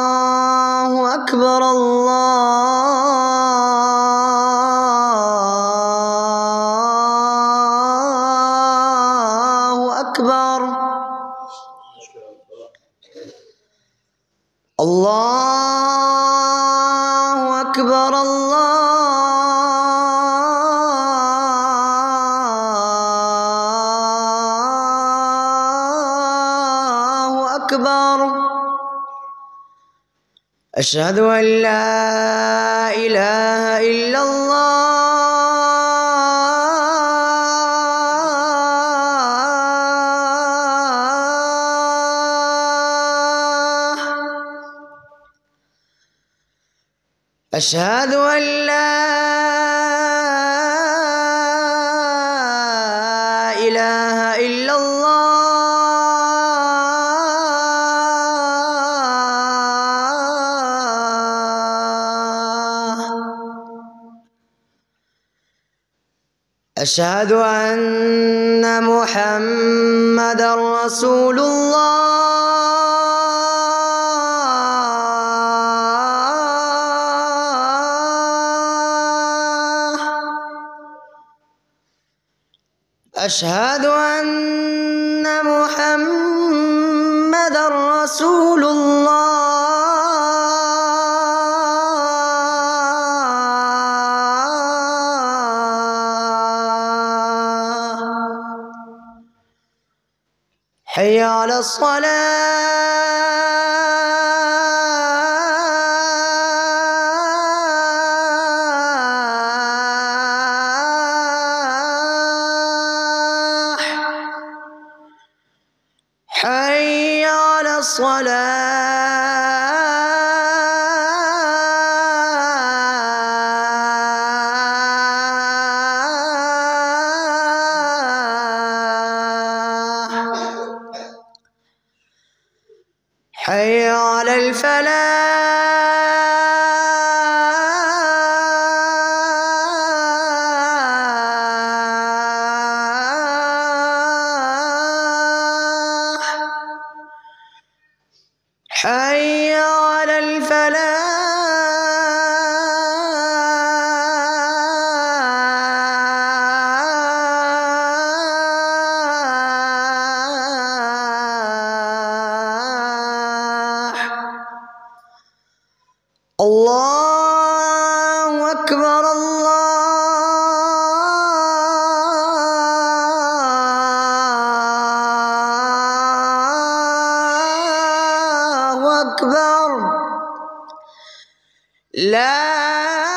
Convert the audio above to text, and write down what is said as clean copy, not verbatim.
الله أكبر الله أكبر الله أكبر الله أكبر أشهد أن لا إله إلا الله أشهد أن لا إله إلا الله أشهد أن محمدًا رسول الله أشهد أن محمدًا رسول الله حي على الصلاة حي على الصلاة حي على الفلاح حي على الفلاح الله أكبر الله أكبر لا